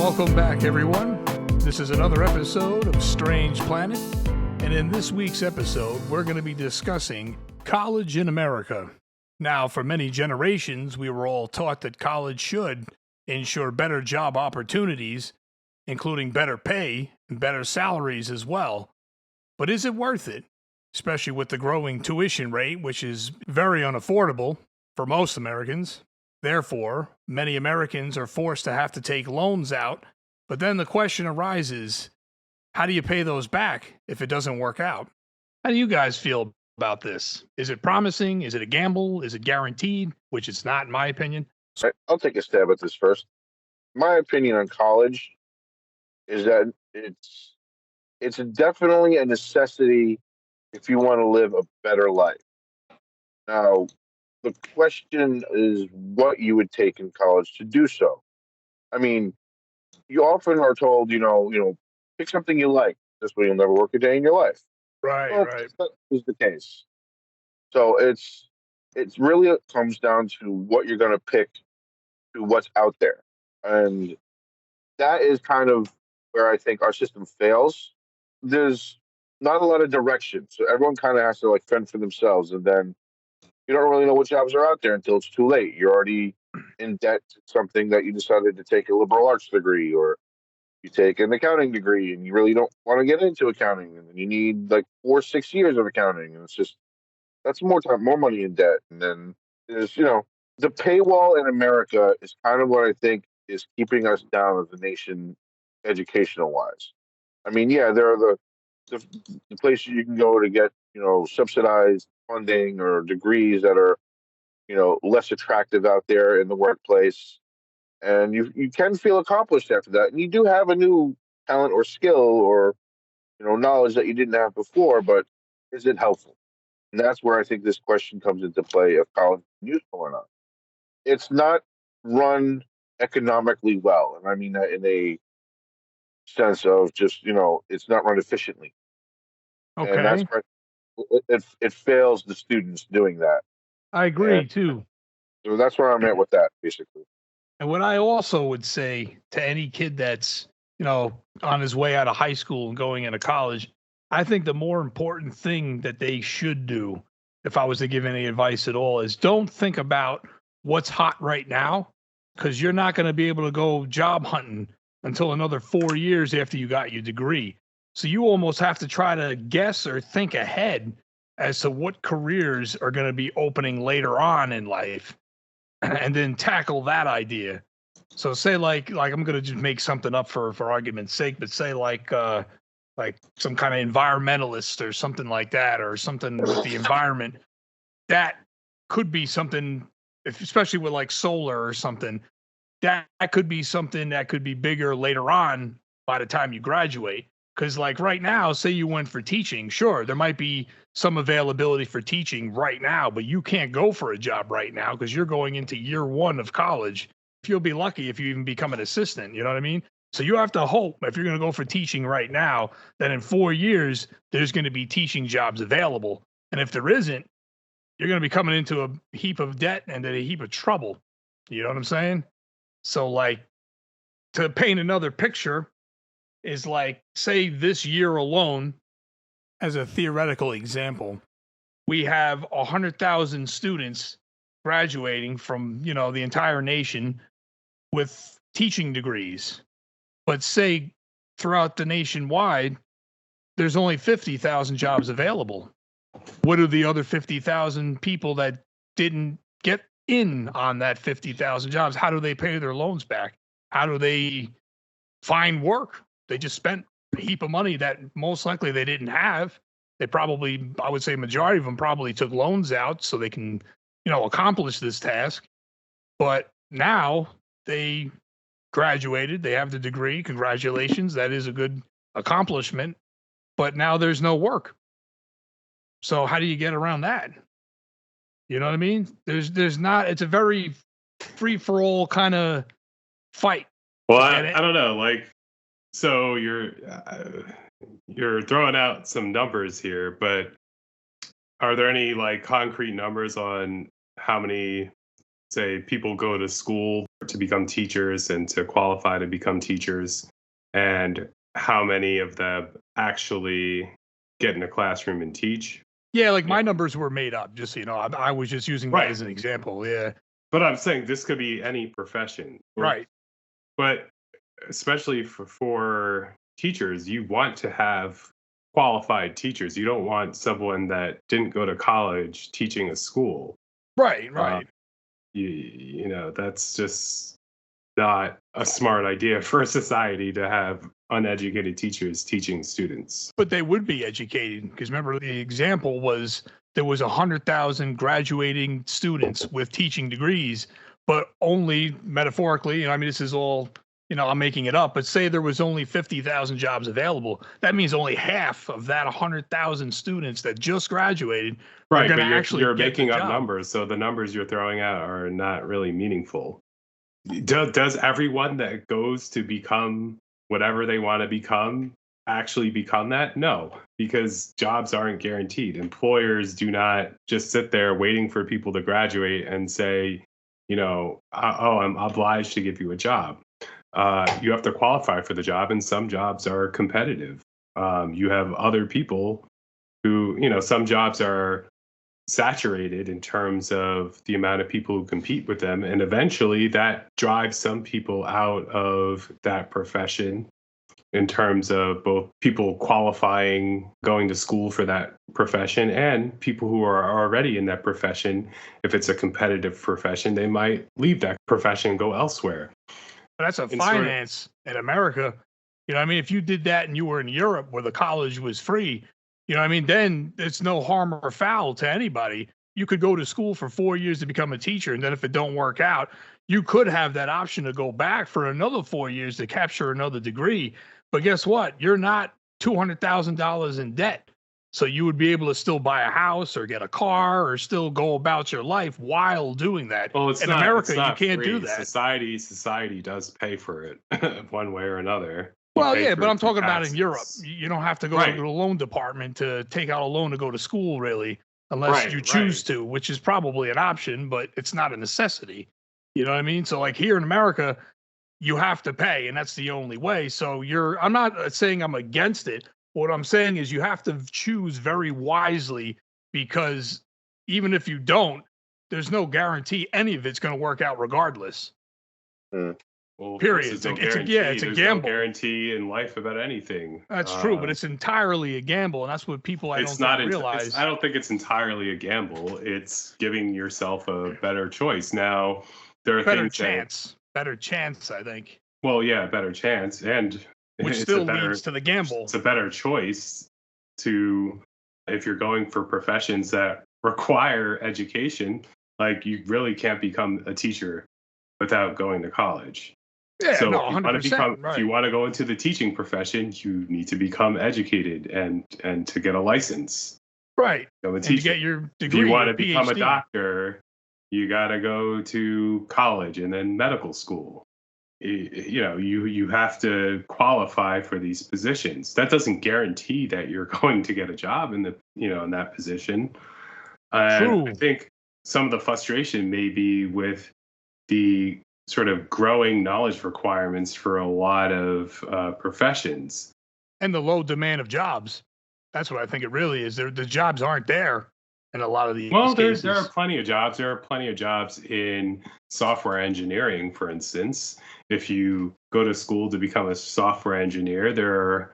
Welcome back, everyone. This is another episode of Strange Planet, and in this week's episode, we're going to be discussing college in America. Now, for many generations, we were all taught that college should ensure better job opportunities, including better pay and better salaries as well. But is it worth it? Especially with the growing tuition rate, which is very unaffordable for most Americans. Therefore, many Americans are forced to have to take loans out, but then the question arises, how do you pay those back if it doesn't work out? How do you guys feel about this? Is it promising? Is it a gamble? Is it guaranteed? Which it's not, in my opinion. I'll take a stab at this first. My opinion on college is that it's definitely a necessity if you want to live a better life. Now, the question is what you would take in college to do so. I mean, you often are told, pick something you like. This way you'll never work a day in your life. Right. That is the case. So it's really comes down to what you're going to pick to what's out there. And that is kind of where I think our system fails. There's not a lot of direction. So everyone kind of has to fend for themselves. And then you don't really know what jobs are out there until it's too late. You're already in debt to something that you decided to take a liberal arts degree, or you take an accounting degree and you really don't want to get into accounting. And then you need 4 or 6 years of accounting. And it's just, that's more time, more money in debt. And then there's, the paywall in America is kind of what I think is keeping us down as a nation educational wise. I mean, yeah, there are the places you can go to get, subsidized funding or degrees that are, less attractive out there in the workplace. And you can feel accomplished after that. And you do have a new talent or skill or, knowledge that you didn't have before, but is it helpful? And that's where I think this question comes into play of college useful or not. It's not run economically well. And I mean that in a sense of just, it's not run efficiently. Okay. And that's where it fails the students doing that. I agree, too. So that's where I'm at with that, basically. And what I also would say to any kid that's, on his way out of high school and going into college, I think the more important thing that they should do, if I was to give any advice at all, is don't think about what's hot right now, because you're not going to be able to go job hunting until another 4 years after you got your degree. So you almost have to try to guess or think ahead as to what careers are going to be opening later on in life, and then tackle that idea. So say like I'm going to just make something up for argument's sake, but say like some kind of environmentalist or something like that, or something with the environment. That could be something, especially with solar or something, that could be something that could be bigger later on by the time you graduate. Because right now, say you went for teaching, sure, there might be some availability for teaching right now, but you can't go for a job right now because you're going into year 1 of college. You'll be lucky if you even become an assistant, you know what I mean? So you have to hope, if you're going to go for teaching right now, that in 4 years, there's going to be teaching jobs available. And if there isn't, you're going to be coming into a heap of debt and a heap of trouble. You know what I'm saying? So to paint another picture is say this year alone, as a theoretical example, we have 100,000 students graduating from, the entire nation with teaching degrees. But say throughout the nationwide, there's only 50,000 jobs available. What are the other 50,000 people that didn't get in on that 50,000 jobs? How do they pay their loans back? How do they find work? They just spent a heap of money that most likely they didn't have. They probably, I would say majority of them probably took loans out so they can, accomplish this task. But now they graduated, they have the degree, congratulations, that is a good accomplishment. But now there's no work. So how do you get around that? You know what I mean? There's not, it's a very free-for-all kind of fight. Well, I don't know, so you're throwing out some numbers here, but are there any concrete numbers on how many say people go to school to become teachers and to qualify to become teachers, and how many of them actually get in a classroom and teach. Yeah, like my numbers were made up, just so you know. I was just using that as an example. Yeah. But I'm saying this could be any profession. Right. But especially for teachers, you want to have qualified teachers. You don't want someone that didn't go to college teaching a school. Right, right. You know, that's just not a smart idea for a society to have uneducated teachers teaching students. But they would be educated, because remember the example was there was 100,000 graduating students with teaching degrees, but only metaphorically, I mean, this is all, I'm making it up, but say there was only 50,000 jobs available. That means only half of that 100,000 students that just graduated right, are going to you're making up numbers, so the numbers you're throwing out are not really meaningful. Does everyone that goes to become whatever they want to become actually become that? No, because jobs aren't guaranteed. Employers do not just sit there waiting for people to graduate and say, oh, I'm obliged to give you a job. You have to qualify for the job, and some jobs are competitive. You have other people who, some jobs are saturated in terms of the amount of people who compete with them. And eventually that drives some people out of that profession in terms of both people qualifying, going to school for that profession, and people who are already in that profession. If it's a competitive profession, they might leave that profession and go elsewhere. That's a finance in America. If you did that and you were in Europe where the college was free, then it's no harm or foul to anybody. You could go to school for 4 years to become a teacher, and then if it don't work out, you could have that option to go back for another 4 years to capture another degree. But guess what? You're not $200,000 in debt. So you would be able to still buy a house or get a car or still go about your life while doing that. Well, in America, you can't free. do that. Society does pay for it one way or another. Well, yeah, but I'm talking about in Europe. You don't have to go to the loan department to take out a loan to go to school, really, unless you choose to, which is probably an option, but it's not a necessity. You know what I mean? So like here in America, you have to pay, and that's the only way. So I'm not saying I'm against it. What I'm saying is you have to choose very wisely, because even if you don't, there's no guarantee any of it's going to work out regardless. Well, period. It's a gamble. No guarantee in life about anything. That's true, but it's entirely a gamble, and that's what people I don't realize. I don't think it's entirely a gamble. It's giving yourself a better choice. Now, there are better chance, I think. Well, yeah, better chance, and which still leads to the gamble. It's a better choice if you're going for professions that require education. Like, you really can't become a teacher without going to college. Yeah, so no, 100%. If you want to go into the teaching profession, you need to become educated and to get a license. Right. And to get your degree. If you want to become a doctor, you got to go to college and then medical school. You have to qualify for these positions. That doesn't guarantee that you're going to get a job in that position. True. I think some of the frustration may be with the sort of growing knowledge requirements for a lot of professions. And the low demand of jobs. That's what I think it really is. The jobs aren't there in a lot of these cases. There are plenty of jobs. There are plenty of jobs in software engineering, for instance. If you go to school to become a software engineer,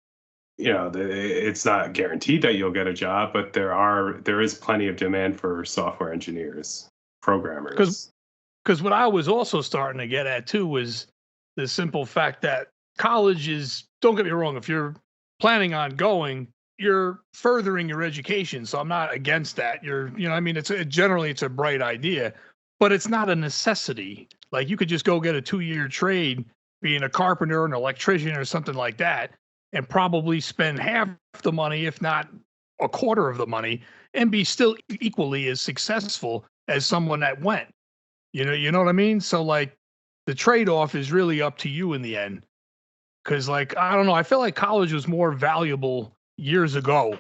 it's not guaranteed that you'll get a job, but there is plenty of demand for software engineers, programmers. Because what I was also starting to get at, too, was the simple fact that college is, don't get me wrong, if you're planning on going, you're furthering your education. So I'm not against that. Generally it's a bright idea, but it's not a necessity. Like, you could just go get a 2-year trade, being a carpenter, an electrician, or something like that, and probably spend half the money, if not a quarter of the money, and be still equally as successful as someone that went. You know what I mean? So, like, the trade-off is really up to you in the end. Because, like, I don't know, I feel like college was more valuable years ago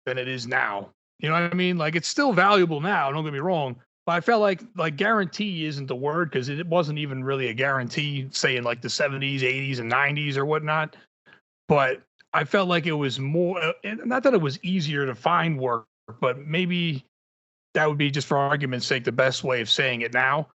than it is now. You know what I mean? Like, it's still valuable now, don't get me wrong, But I felt like guarantee isn't the word because it wasn't even really a guarantee, say in like the 70s, 80s, and 90s or whatnot. But I felt like it was more, not that it was easier to find work, but maybe that would be just for argument's sake the best way of saying it now.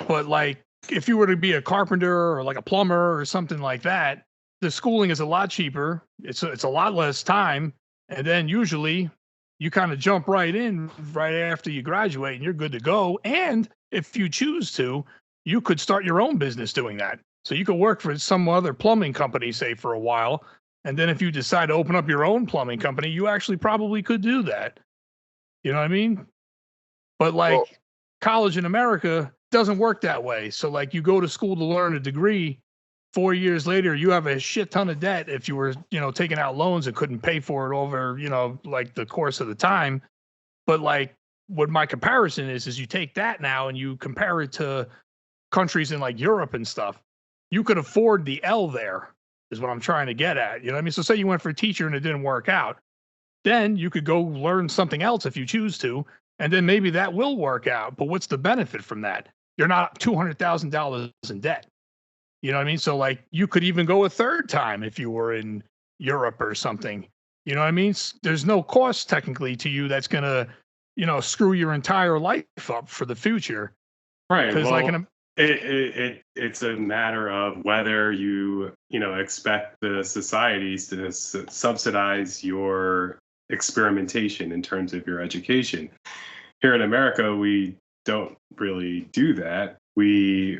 But like if you were to be a carpenter or like a plumber or something like that, the schooling is a lot cheaper. It's a lot less time, and then usually you kind of jump right in right after you graduate and you're good to go. And if you choose to, you could start your own business doing that. So you could work for some other plumbing company, say for a while, and then if you decide to open up your own plumbing company, you actually probably could do that. You know what I mean? But like Well, college in America doesn't work that way. So like you go to school to learn a degree, 4 years later you have a shit ton of debt if you were, taking out loans and couldn't pay for it over, like the course of the time. But like what my comparison is you take that now and you compare it to countries in like Europe and stuff. You could afford the L there, is what I'm trying to get at. You know what I mean? So say you went for a teacher and it didn't work out. Then you could go learn something else if you choose to, and then maybe that will work out. But what's the benefit from that? You're not $200,000 in debt. You know what I mean? So like you could even go a third time if you were in Europe or something. You know what I mean? There's no cost technically to you that's gonna, screw your entire life up for the future. Right. Because Well, it's a matter of whether you expect the societies to subsidize your experimentation in terms of your education. Here in America, we don't really do that. We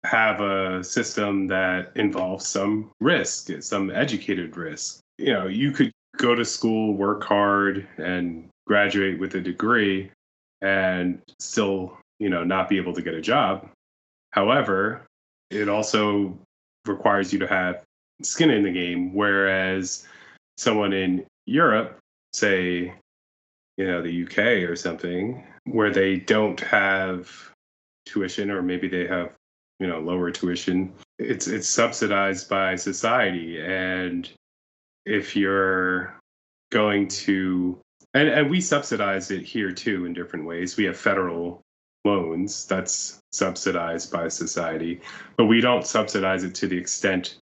have a system that involves some risk, some educated risk. You could go to school, work hard, and graduate with a degree, and still, not be able to get a job. However, it also requires you to have skin in the game, whereas someone in Europe, say, the UK or something, where they don't have tuition, or maybe they have, lower tuition, it's subsidized by society. And if you're going to, and we subsidize it here too in different ways. We have federal loans that's subsidized by society, but we don't subsidize it to the extent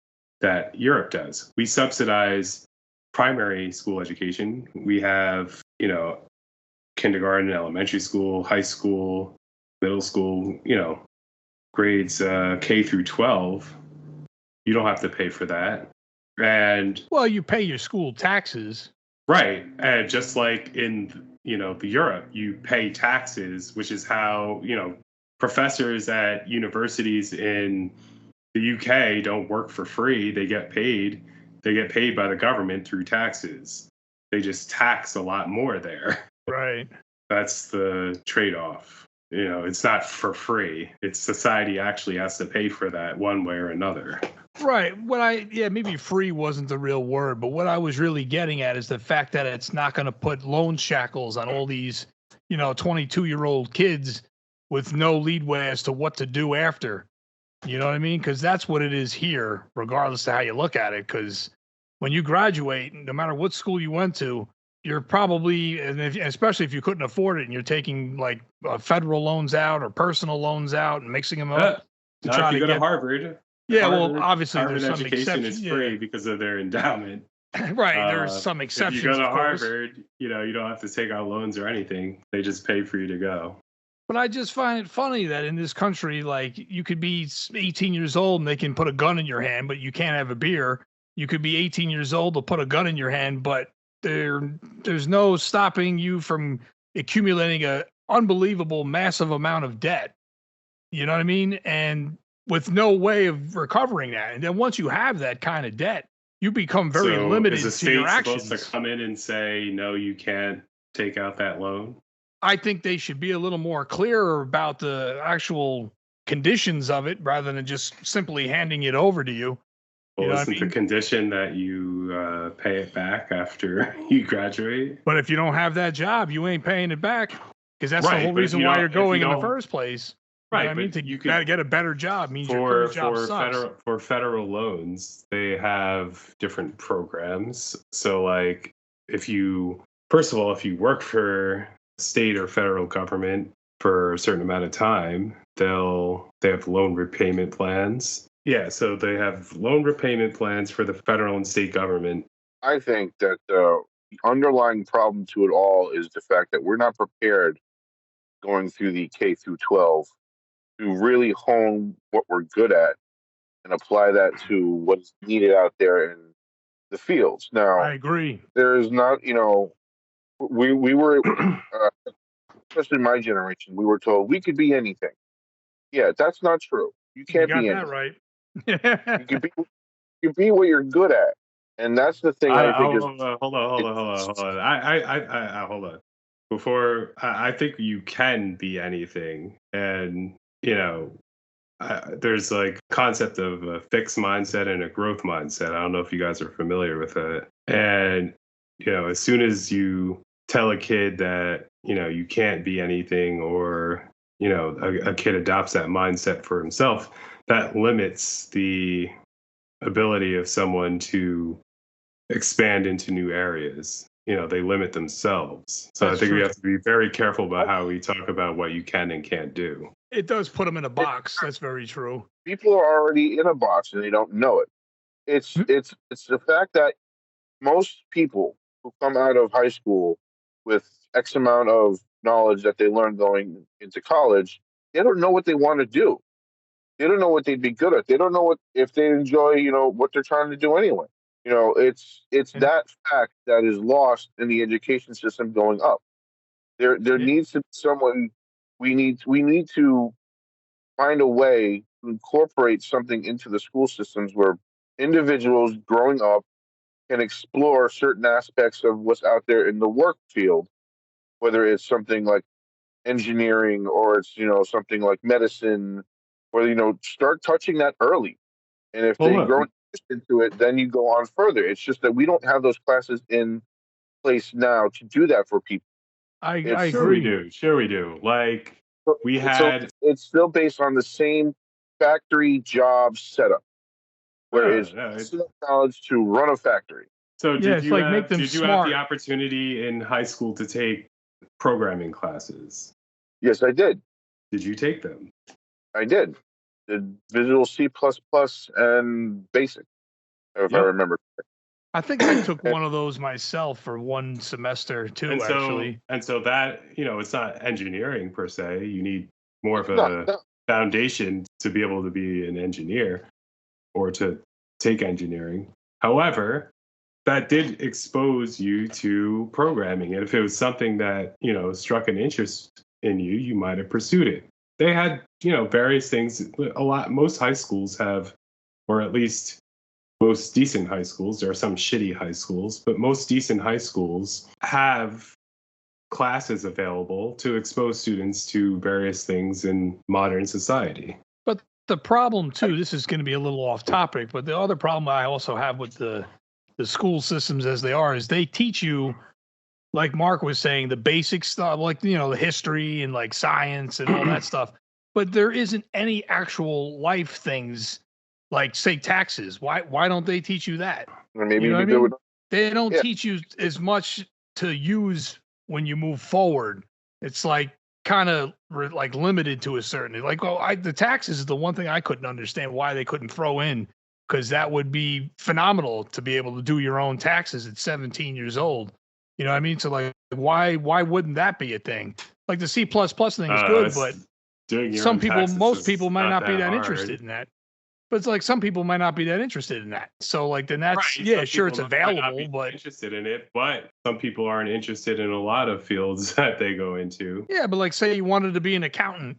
that Europe does. We subsidize primary school education. We have, kindergarten, elementary school, high school, middle school, grades K through 12. You don't have to pay for that. And well, you pay your school taxes. right. And just like in, the Europe, you pay taxes, which is how, professors at universities in the UK don't work for free. They get paid. They get paid by the government through taxes. They just tax a lot more there. Right. That's the trade-off. It's not for free. It's society actually has to pay for that one way or another. Right. Maybe free wasn't the real word, but what I was really getting at is the fact that it's not going to put loan shackles on all these, 22-year-old kids with no leadway as to what to do after. You know what I mean? Because that's what it is here, regardless of how you look at it. Because when you graduate, no matter what school you went to, you're probably, especially if you couldn't afford it and you're taking like federal loans out or personal loans out and mixing them up to Not try if you to go get. to Harvard. Yeah, Harvard, well, obviously Harvard there's some education exceptions. is free because of their endowment. Right, there's some exceptions. If you go to of course. Harvard, you don't have to take out loans or anything. They just pay for you to go. But I just find it funny that in this country, like you could be 18 years old and they can put a gun in your hand, but you can't have a beer. You could be 18 years old, they'll put a gun in your hand, but there's no stopping you from accumulating a unbelievable massive amount of debt. You know what I mean? And with no way of recovering that. And then once you have that kind of debt, you become very limited is the to your state actions. supposed to come in and say, no, you can't take out that loan? I think they should be a little more clear about the actual conditions of it rather than just simply handing it over to you. Well, You know isn't the condition that you pay it back after you graduate? But if you don't have that job, you ain't paying it back because that's Right, the whole but reason if you why don't- you're if you going in the don't- first place. Right, You know what I mean? but To you could get a better job means your current job sucks. for federal loans, they have different programs. So, like, if you work for state or federal government for a certain amount of time, they have loan repayment plans. Yeah, so they have loan repayment plans for the federal and state government. I think that the underlying problem to it all is the fact that we're not prepared going through the K through 12 to really hone what we're good at and apply that to what's needed out there in the fields. Now, I agree. there is not, we were, especially my generation, we were told we could be anything. Yeah, that's not true. You can't You got be that anything. right. You can be what you're good at, and that's the thing I think is. Hold on. Hold on. Before I think you can be anything, and there's like concept of a fixed mindset and a growth mindset. I don't know if you guys are familiar with it. And as soon as you tell a kid that you can't be anything, or a kid adopts that mindset for himself, that limits the ability of someone to expand into new areas. They limit themselves. So That's I think true. we have to be very careful about how we talk about what you can and can't do. It does put them in a box. That's very true. People are already in a box and they don't know it. It's the fact that most people who come out of high school with X amount of knowledge that they learn going into college, they don't know what they want to do. They don't know what they'd be good at. They don't know if they enjoy, what they're trying to do anyway. It's that fact that is lost in the education system going up. There needs to be someone. We need to find a way to incorporate something into the school systems where individuals growing up can explore certain aspects of what's out there in the work field, whether it's something like engineering or it's something like medicine, or start touching that early. And if they grow into it, then you go on further. It's just that we don't have those classes in place now to do that for people. I Sure agree. we do. Like it's still based on the same factory job setup, where it's knowledge to run a factory. So did you have the opportunity in high school to take programming classes? Yes, I did. Did you take them? I did. Did Visual C++ and Basic, if I remember. I think I took one of those myself for one semester too, actually. And so that, it's not engineering per se. You need more of a foundation to be able to be an engineer or to take engineering. However, that did expose you to programming. And if it was something that, struck an interest in you, you might have pursued it. They had, various things. Most high schools have, or at least most decent high schools. There are some shitty high schools, but most decent high schools have classes available to expose students to various things in modern society. But the problem too, this is going to be a little off topic, but the other problem I also have with the school systems as they are is they teach you, like Mark was saying, the basic stuff, like, the history and like science and all that stuff. But there isn't any actual life things like, say, taxes. Why don't they teach you that? Or maybe they don't teach you as much to use when you move forward. It's like kind of like limited to a certain, like, the taxes is the one thing I couldn't understand why they couldn't throw in, because that would be phenomenal to be able to do your own taxes at 17 years old. You know what I mean? So like, why wouldn't that be a thing? Like the C++ thing is good, but most people might not be that interested in that. But it's like some people might not be that interested in that. So like, then that's sure, it's available, but interested in it. But some people aren't interested in a lot of fields that they go into. Yeah, but like, say you wanted to be an accountant,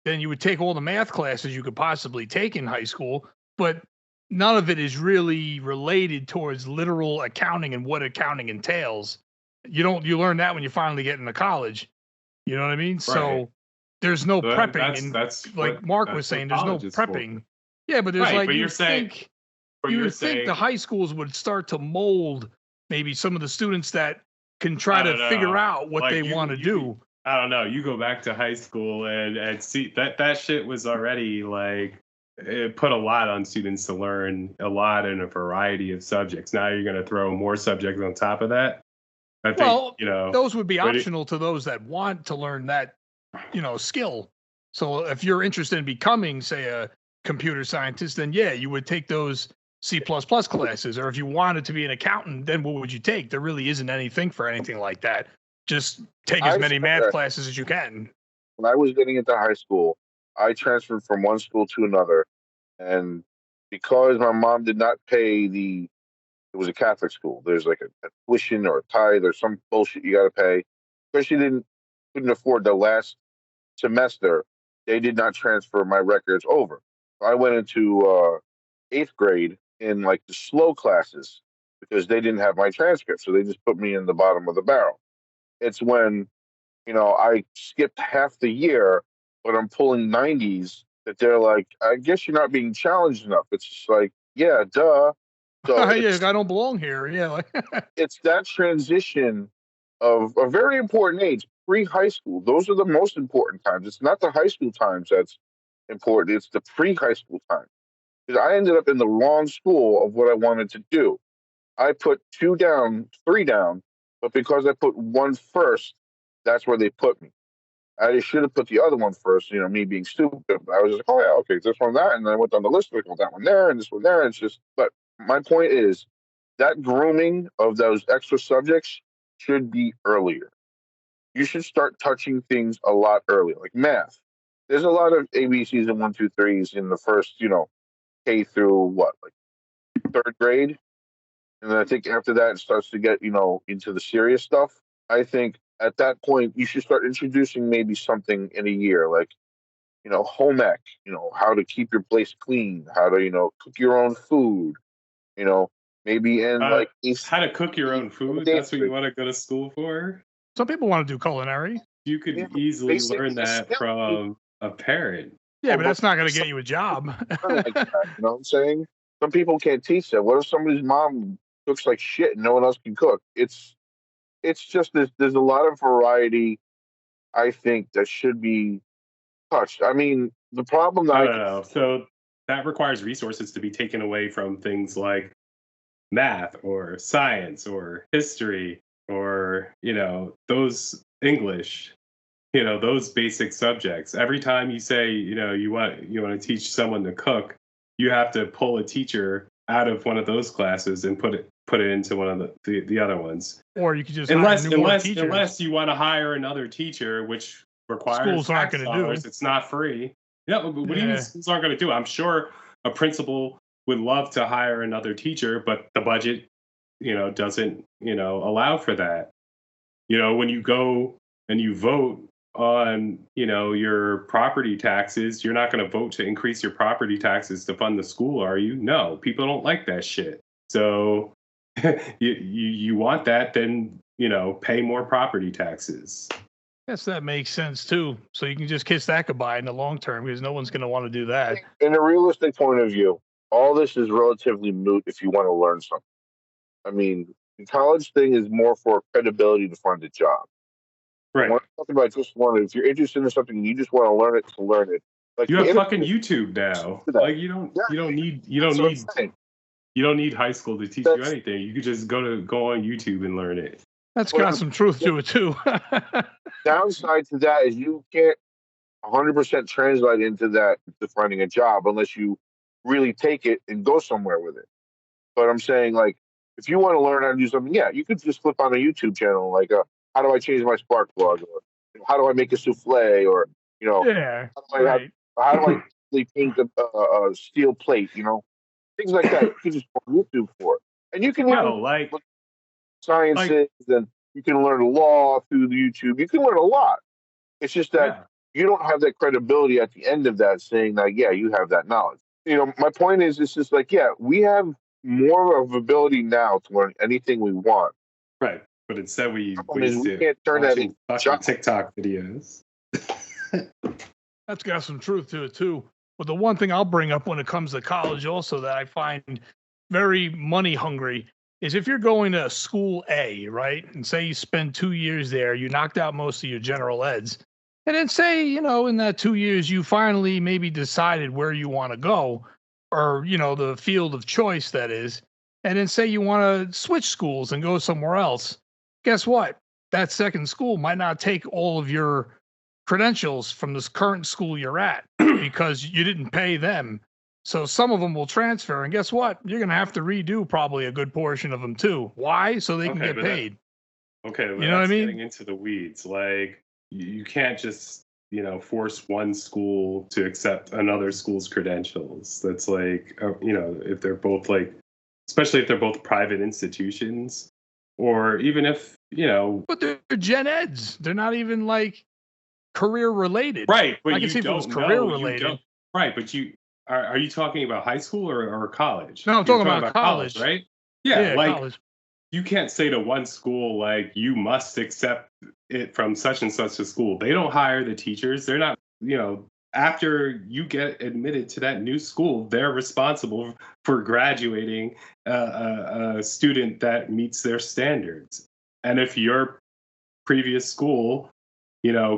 then you would take all the math classes you could possibly take in high school, but none of it is really related towards literal accounting and what accounting entails. You learn that when you finally get into college. You know what I mean? Right. So there's no prepping. That's like Mark was saying, there's no prepping. Yeah, but there's like, but you would think the high schools would start to mold maybe some of the students that can try to figure out what they want to do. I don't know. You go back to high school and see that shit was already like, it put a lot on students to learn a lot in a variety of subjects. Now you're going to throw more subjects on top of that. I think, Well, you know, those would be but optional to those that want to learn that, skill. So if you're interested in becoming, say, a computer scientist, then yeah, you would take those C++ classes. Or if you wanted to be an accountant, then what would you take? There really isn't anything for anything like that. Just take as I many said math that classes as you can. when I was getting into high school, I transferred from one school to another, and because my mom did not pay it was a Catholic school. There's like a tuition or a tithe or some bullshit you got to pay. Because she couldn't afford the last semester, they did not transfer my records over. I went into eighth grade in like the slow classes because they didn't have my transcript, so they just put me in the bottom of the barrel. It's when I skipped half the year, but I'm pulling 90s that they're like, I guess you're not being challenged enough. It's just like, yeah, duh. So Yeah, I don't belong here. Yeah, it's that transition of a very important age, pre-high school. Those are the most important times. It's not the high school times that's important. It's the pre-high school time. Because I ended up in the wrong school of what I wanted to do. I put two down, three down, but because I put one first, that's where they put me. I should have put the other one first, me being stupid. I was just like, oh, yeah, okay, this one, that. And then I went down the list, like, well, that one there and this one there. And it's just, but my point is that grooming of those extra subjects should be earlier. You should start touching things a lot earlier, like math. There's a lot of ABCs and one, two, threes in the first, K through what, like third grade. And then I think after that, it starts to get, into the serious stuff. I think at that point, you should start introducing maybe something in a year, like, home ec, how to keep your place clean, how to, cook your own food, maybe in like how to cook your own food. That's what you want to go to school for. some people want to do culinary. You could easily learn that from a parent. Yeah, but that's not going to get you a job. Like that, you know what I'm saying? Some people can't teach that. What if somebody's mom cooks like shit and no one else can cook? It's just there's a lot of variety, I think, that should be touched. I mean, the problem that I don't know. So that requires resources to be taken away from things like math or science or history or, those English, those basic subjects. Every time you say, you want to teach someone to cook, you have to pull a teacher out of one of those classes and put it into one of the other ones. Or you could just unless you want to hire another teacher, which requires schools aren't going to do. It's not free. Yeah, but what do you mean schools aren't going to do? I'm sure a principal would love to hire another teacher, but the budget, doesn't, allow for that. When you go and you vote on, your property taxes, you're not going to vote to increase your property taxes to fund the school, are you? No, people don't like that shit. So you want that, then, pay more property taxes. Yes, that makes sense too. So you can just kiss that goodbye in the long term because no one's going to want to do that. In a realistic point of view, all this is relatively moot if you want to learn something. I mean, the college thing is more for credibility to find a job. Right. When I'm talking about just if you're interested in something and you just want to learn it to learn it. Like you have fucking YouTube now. Like you don't need high school to teach you anything. You could just go on YouTube and learn it. That's got some truth to it too. Downside to that is you can't 100% translate into that to finding a job unless you really take it and go somewhere with it. But I'm saying, like, if you want to learn how to do something, yeah, you could just flip on a YouTube channel, like, how do I change my spark plug, or how do I make a souffle, or how do I paint a steel plate, things like that. You can just go on YouTube for it, and you can learn sciences, and you can learn law through the YouTube. You can learn a lot. It's just that you don't have that credibility at the end of that, saying that you have that knowledge. My point is, it's just like, we have more of ability now to learn anything we want. Right. But instead we can't turn that into TikTok videos. That's got some truth to it too. But the one thing I'll bring up when it comes to college also that I find very money hungry is if you're going to school A, right? And say you spend 2 years there, you knocked out most of your general eds. And then say, in that 2 years, you finally maybe decided where you want to go or, the field of choice that is. And then say you want to switch schools and go somewhere else. guess what? That second school might not take all of your credentials from this current school you're at because you didn't pay them. So some of them will transfer, and guess what? You're going to have to redo probably a good portion of them too. Why? So they can Okay, get but paid. okay, but You know what I that's mean? getting into the weeds. Like you can't just, force one school to accept another school's credentials. That's like, if they're both like, especially if they're both private institutions, or even if, But they're gen eds. They're not even like career related. right, but I can you see if it was don't career know, you related. don't, right, but are you talking about high school or college? No, I'm You're talking about college, college. right? Yeah, Yeah, like college. you can't say to one school like you must accept it from such and such a school. They don't hire the teachers. They're not, after you get admitted to that new school, they're responsible for graduating a student that meets their standards. And if your previous school,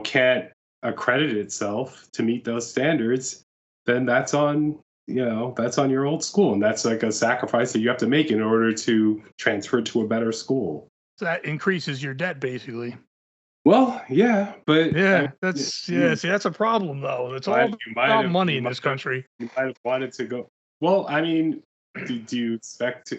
can't accredit itself to meet those standards, then that's on that's on your old school, and that's like a sacrifice that you have to make in order to transfer to a better school. So that increases your debt basically. Well, yeah, but Yeah, see, that's a problem though. It's all about money in this country. You might have wanted to go. Well, I mean, do you expect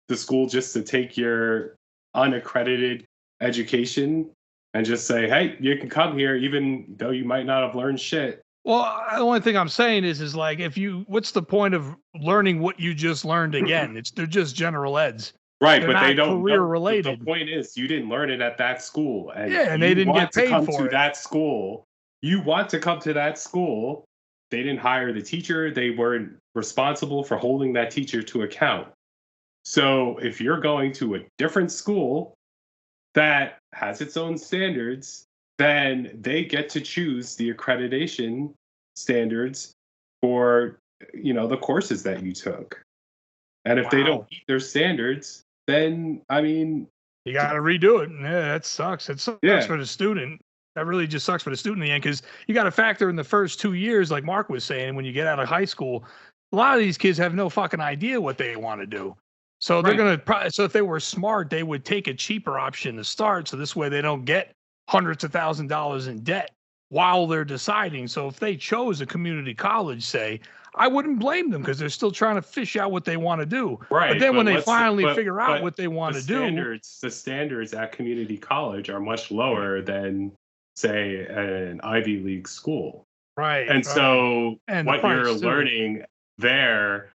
the school just to take your unaccredited education and just say, "Hey, you can come here, even though you might not have learned shit"? Well, the only thing I'm saying is like what's the point of learning what you just learned again? They're just general eds. Right, They're but they not don't career know. related. The point is, you didn't learn it at that school, and Yeah, and they didn't get paid come for to it. that school. You want to come to that school. They didn't hire the teacher. They weren't responsible for holding that teacher to account. So if you're going to a different school that has its own standards, then they get to choose the accreditation standards for the courses that you took. And if they don't meet their standards, then I mean, you got to redo it. Yeah, that sucks. It sucks for the student. That really just sucks for the student in the end, because you got to factor in the first 2 years, like Mark was saying, when you get out of high school, a lot of these kids have no fucking idea what they want to do. So they're going to, so if they were smart, they would take a cheaper option to start. So this way they don't get hundreds of $1,000s in debt while they're deciding. So if they chose a community college, say, I wouldn't blame them because they're still trying to fish out what they want to do. Right. But then when they finally figure out what they want to do, the standards at community college are much lower than, say, an Ivy League school. Right. And so what you're learning there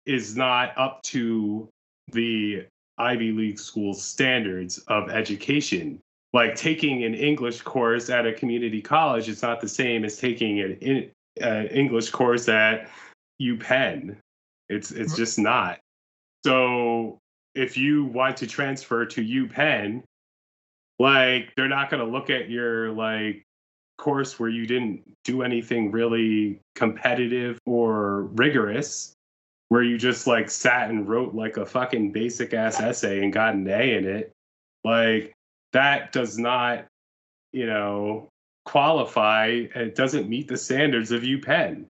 is not up to the Ivy League school standards of education. Like taking an English course at a community college is not the same as taking an English course at UPenn. It's just not. So if you want to transfer to UPenn, like they're not going to look at your like course where you didn't do anything really competitive or rigorous, where you just like sat and wrote like a fucking basic ass essay and got an A in it. Like that does not, qualify. It doesn't meet the standards of UPenn.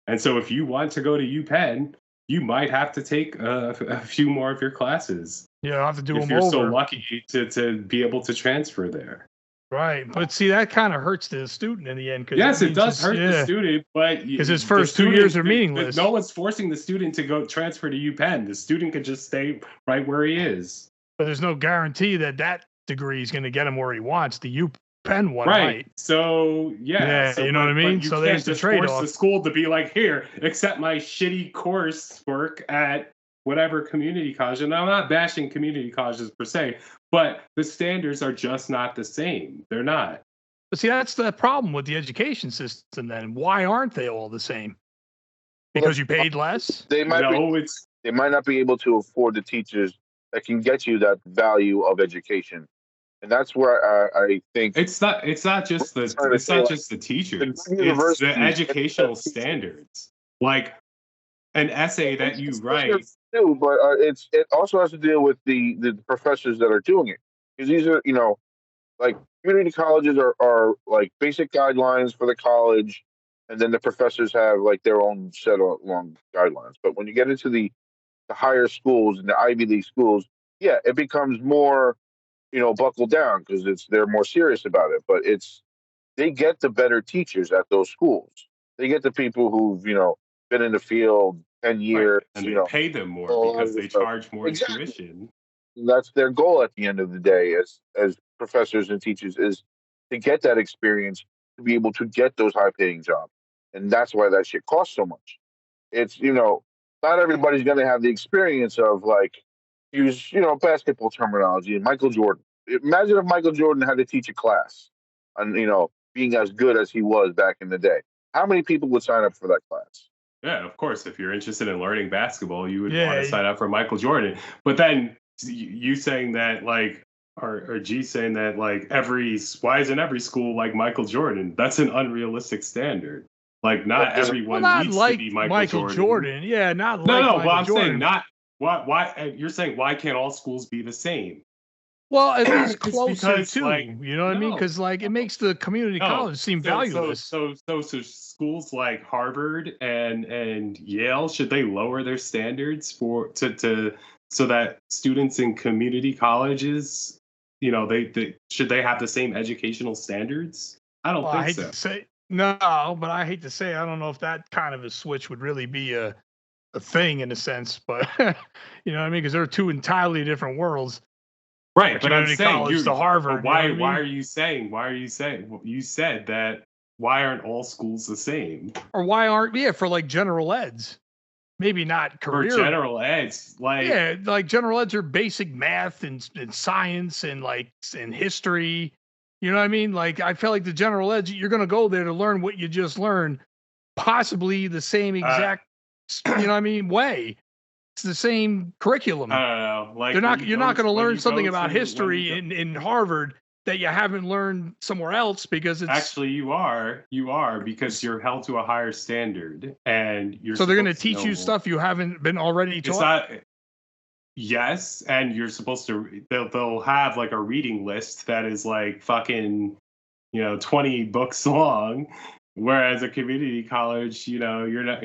And so if you want to go to UPenn, you might have to take a few more of your classes. Yeah, I'll have to do them over. If you're so lucky to be able to transfer there. Right. But see, that kind of hurts the student in the end. Yes, it does hurt the student, but because his first 2 years are meaningless. No one's forcing the student to go transfer to UPenn. The student can just stay right where he is. But there's no guarantee that degree is going to get him where he wants. The UPenn one, right? So yeah, so, you know what I mean. So there's the trade-off. Force the school to be like, here, accept my shitty coursework at whatever community college. And I'm not bashing community colleges per se, but the standards are just not the same. They're not. But see, that's the problem with the education system. Then why aren't they all the same? Because you paid less? They might not be able to afford the teachers that can get you that value of education. And that's where I think it's not just the teachers. It's the educational standards. Like an essay that you write. Too, but it also has to deal with the professors that are doing it. Because these are, like community colleges are like basic guidelines for the college, and then the professors have like their own set of long guidelines. But when you get into the higher schools and the Ivy League schools, yeah, it becomes more buckle down because they're more serious about it. But they get the better teachers at those schools. They get the people who've been in the field 10 years. And they pay them more all that because other they stuff. charge more Exactly. tuition. That's their goal at the end of the day, as professors and teachers, is to get that experience to be able to get those high paying jobs, and that's why that shit costs so much. It's not everybody's going to have the experience of like use basketball terminology and Michael Jordan. Imagine if Michael Jordan had to teach a class on being as good as he was back in the day. How many people would sign up for that class? Yeah, of course. If you're interested in learning basketball, you would want Yeah. to sign up for Michael Jordan. But then you saying that like, or G saying that like why isn't every school like Michael Jordan? That's an unrealistic standard. Like not Well, everyone not needs like to be Michael Jordan. Yeah, not No, like no. Well, Michael I'm saying Jordan. not. Why? You're saying why can't all schools be the same? Well, at least It's closer because, to, like, you know what I mean? Because like it makes the community college seem valueless. So schools like Harvard and Yale, should they lower their standards to so that students in community colleges, they should they have the same educational standards? I don't Well, I think hate so. to say no, but I hate to say I don't know if that kind of a switch would really be a thing in a sense, but you know what I mean? Because they're two entirely different worlds. Right, but I'm Community saying college to Harvard. why You know what I mean? are you saying you said that why aren't all schools the same? Or why aren't for like general eds? Maybe not For career. general eds, like Like general eds are basic math and science and history. You know what I mean? Like I feel like the general eds, you're gonna go there to learn what you just learned, possibly the same exact you know what I mean, way. It's the same curriculum. I don't know. Like You're not going to when learn you something go about to when you history go, in Harvard that you haven't learned somewhere else because it's actually you are because you're held to a higher standard and you're so they're going to supposed to teach know you more. stuff you haven't been already It's taught. not. Yes, and you're supposed to. They'll have like a reading list that is like fucking 20 books long, whereas a community college, you're not.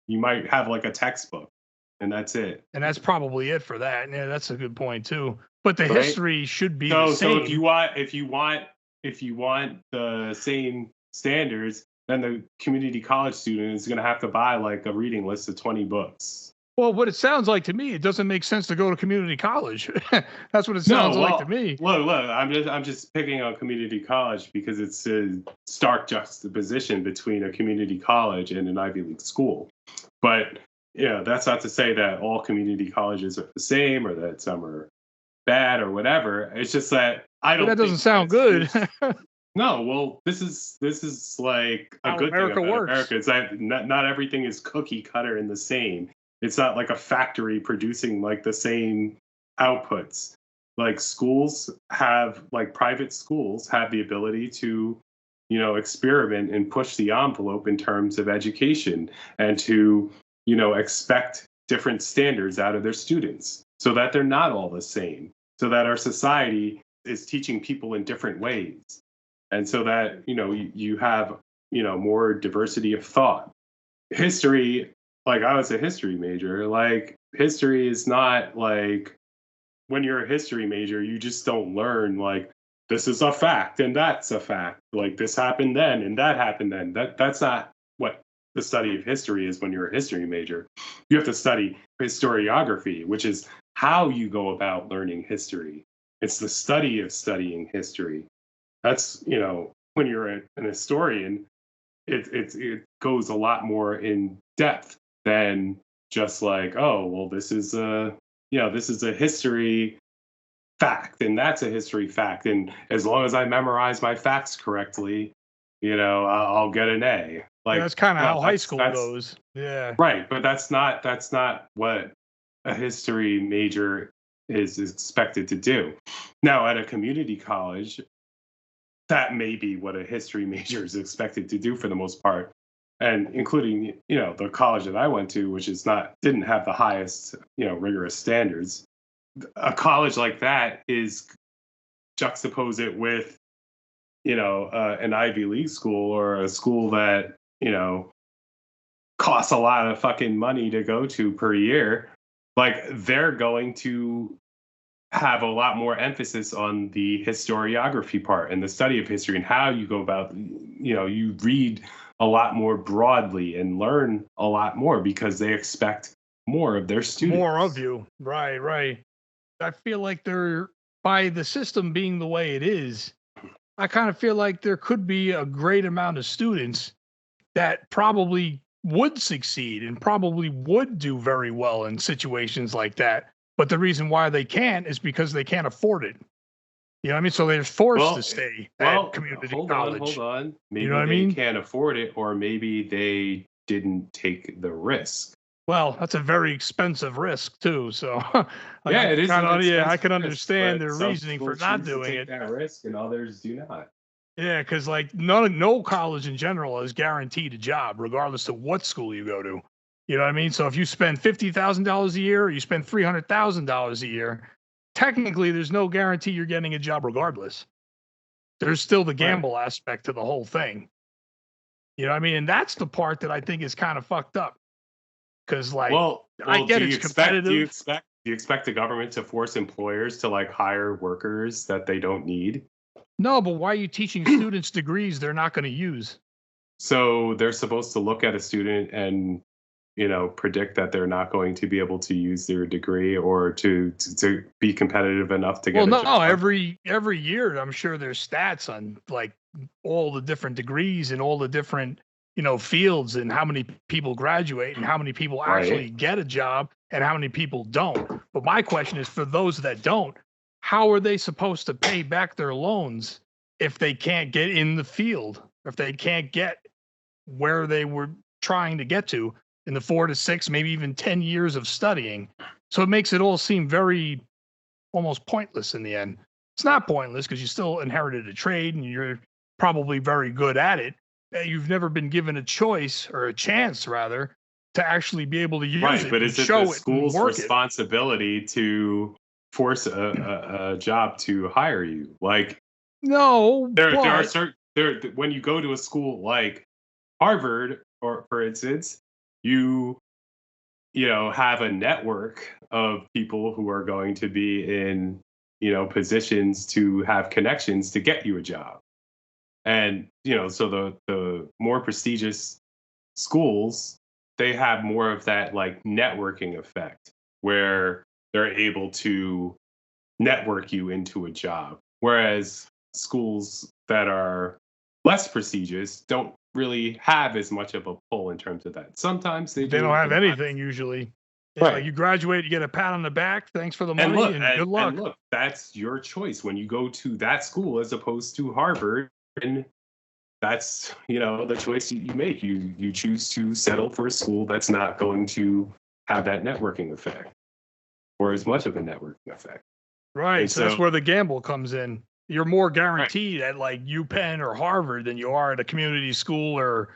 You might have like a textbook, and that's it. And that's probably it for that. Yeah, that's a good point too. But the Right? history should be the So same. if you want the same standards, then the community college student is going to have to buy like a reading list of 20 books. Well, what it sounds like to me, it doesn't make sense to go to community college. That's what it sounds like to me. Look, I'm just picking on community college because it's a stark juxtaposition between a community college and an Ivy League school. But that's not to say that all community colleges are the same or that some are bad or whatever. It's just that I don't. That doesn't sound good. No, well, this is like a How good America thing about works. America is that not everything is cookie cutter and the same. It's not like a factory producing like the same outputs. Like private schools have the ability to, experiment and push the envelope in terms of education and to, expect different standards out of their students so that they're not all the same, so that our society is teaching people in different ways. And so that, you have, more diversity of thought. History, like I was a history major, like history is not like when you're a history major, you just don't learn like this is a fact and that's a fact. Like this happened then and that happened then. That's not what the study of history is when you're a history major. You have to study historiography, which is how you go about learning history. It's the study of studying history. That's, when you're an historian, it goes a lot more in depth than just like, oh, well, this is a history fact, and that's a history fact, and as long as I memorize my facts correctly, I'll get an A. Like that's kind of how high school goes. Yeah. Right, but that's not what a history major is expected to do. Now, at a community college, that may be what a history major is expected to do for the most part, and including the college that I went to, which didn't have the highest rigorous standards. A college like that is juxtapose it with an Ivy League school or a school that costs a lot of fucking money to go to per year. Like they're going to have a lot more emphasis on the historiography part and the study of history and how you go about, you read a lot more broadly and learn a lot more because they expect more of their students. More of you. Right, right. I feel like they're, by the system being the way it is, I kind of feel like there could be a great amount of students that probably would succeed and probably would do very well in situations like that. But the reason why they can't is because they can't afford it. You know what I mean? So they're forced to stay at community college. Hold on. Maybe you know what I they mean? can't afford it, or maybe they didn't take the risk. Well, that's a very expensive risk too. So, Yeah, it is. I can understand their some reasoning for people not choose to doing take it. that risk, and others do not. Yeah, because like no college in general is guaranteed a job, regardless of what school you go to. You know what I mean? So if you spend $50,000 a year, or you spend $300,000 a year, technically there's no guarantee you're getting a job regardless. There's still the gamble aspect to the whole thing. You know what I mean? And that's the part that I think is kind of fucked up. Because like, I get it's competitive. Do you expect the government to force employers to like hire workers that they don't need? No, but why are you teaching students degrees they're not going to use? So they're supposed to look at a student and, predict that they're not going to be able to use their degree or to be competitive enough to get a job. No, every year I'm sure there's stats on like all the different degrees and all the different, fields and how many people graduate and how many people actually get a job and how many people don't. But my question is, for those that don't, how are they supposed to pay back their loans if they can't get in the field, if they can't get where they were trying to get to in the 4 to 6, maybe even 10 years of studying? So it makes it all seem very almost pointless in the end. It's not pointless because you still inherited a trade and you're probably very good at it. You've never been given a choice or a chance, rather, to actually be able to use it. But is it the school's responsibility to force a job to hire you? Like, no, there are certain when you go to a school like Harvard, or for instance, you have a network of people who are going to be in positions to have connections to get you a job. And so the more prestigious schools, they have more of that like networking effect where they're able to network you into a job, whereas schools that are less prestigious don't really have as much of a pull in terms of that. Sometimes they don't have anything usually. Right. Like you graduate, you get a pat on the back. Thanks for the money and good luck. And look, that's your choice when you go to that school as opposed to Harvard. And that's, the choice you make. You choose to settle for a school that's not going to have that networking effect or as much of a networking effect. Right. So that's where the gamble comes in. You're more guaranteed at like UPenn or Harvard than you are at a community school or,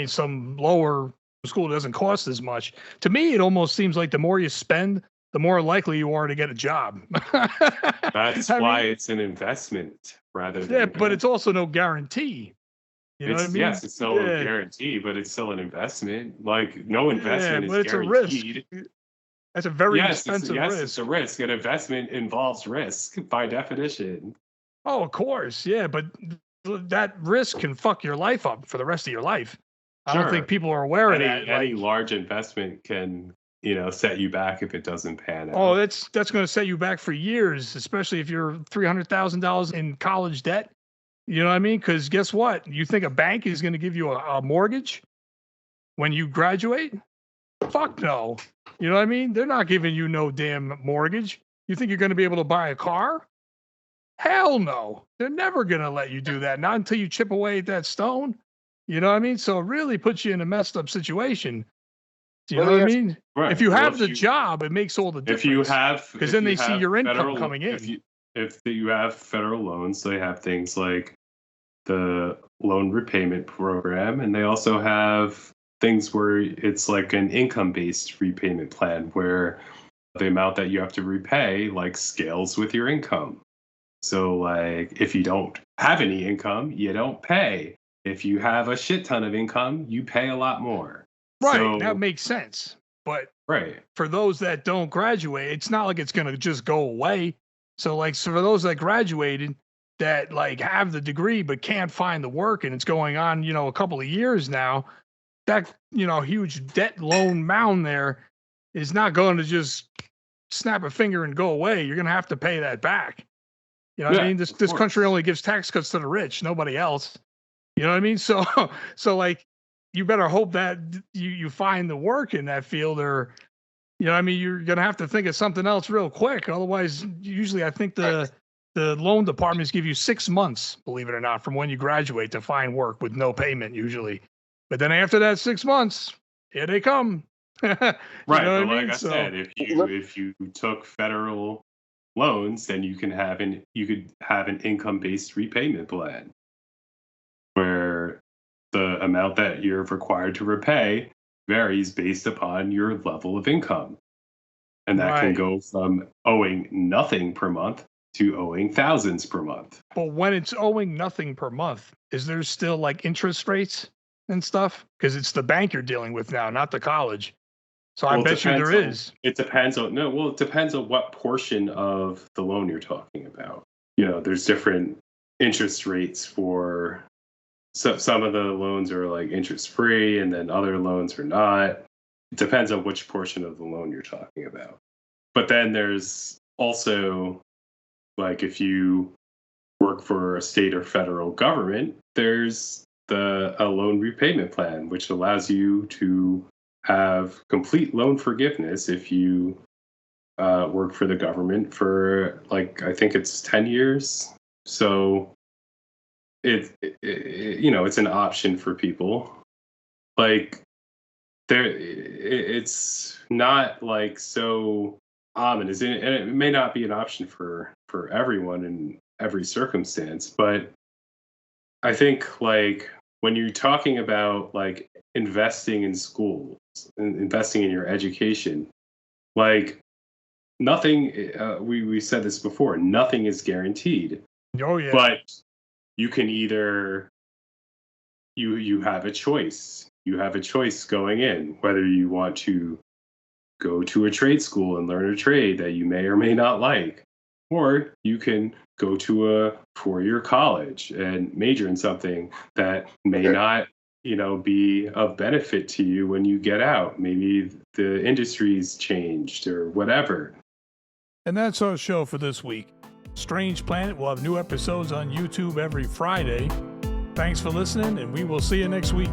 some lower school that doesn't cost as much. To me, it almost seems like the more you spend, the more likely you are to get a job. That's why it's an investment rather than... Yeah, but it's also no guarantee. You know what I mean? Yes, it's no guarantee, but it's still an investment. Like, no investment is guaranteed. A risk. That's a very expensive risk. Yes, it's a risk. An investment involves risk by definition. Oh, of course. Yeah, but that risk can fuck your life up for the rest of your life. I don't think people are aware of that. Any large investment can, set you back if it doesn't pan out. Oh, that's going to set you back for years, especially if you're $300,000 in college debt. You know what I mean? Because guess what? You think a bank is going to give you a mortgage when you graduate? Fuck no. You know what I mean? They're not giving you no damn mortgage. You think you're going to be able to buy a car? Hell no. They're never going to let you do that. Not until you chip away at that stone. You know what I mean? So it really puts you in a messed up situation. Do you know what I mean? Right. If you have the job, it makes all the difference. Because then they see your income coming in. If you have federal loans, they have things like the loan repayment program, and they also have things where it's like an income-based repayment plan where the amount that you have to repay like scales with your income. So like if you don't have any income, you don't pay. If you have a shit ton of income, you pay a lot more. Right, so, that makes sense. But right, for those that don't graduate, it's not like it's going to just go away. So for those that graduated that like have the degree but can't find the work, and it's going on, a couple of years now, that, huge debt loan mound there is not going to just snap a finger and go away. You're going to have to pay that back. You know what I mean? This country only gives tax cuts to the rich, nobody else. You know what I mean? So like, you better hope that you find the work in that field, or, you're going to have to think of something else real quick. Otherwise, usually I think the loan departments give you 6 months, believe it or not, from when you graduate to find work with no payment usually. But then after that 6 months, here they come. Right. But like I said, if you took federal loans, then you could have an income-based repayment plan where the amount that you're required to repay varies based upon your level of income. And that can go from owing nothing per month to owing thousands per month. But when it's owing nothing per month, is there still like interest rates and stuff? Because it's the bank you're dealing with now, not the college. So I bet you there is. It depends on it depends on what portion of the loan you're talking about. There's different interest rates for some of the loans are like interest free, and then other loans are not. It depends on which portion of the loan you're talking about. But then there's also, like, if you work for a state or federal government, there's a loan repayment plan, which allows you to have complete loan forgiveness if you work for the government for, like, I think it's 10 years. So it's an option for people. Like, it's not like so ominous, and it may not be an option for everyone in every circumstance, but I think, like, when you're talking about like investing in schools and investing in your education, like, nothing, we said this before, nothing is guaranteed. Oh yeah. But you can either you have a choice. You have a choice going in, whether you want to go to a trade school and learn a trade that you may or may not like, or you can go to a 4-year college and major in something that may not, be of benefit to you when you get out. Maybe the industry's changed or whatever. And that's our show for this week. Strange Planet will have new episodes on YouTube every Friday. Thanks for listening, and we will see you next week.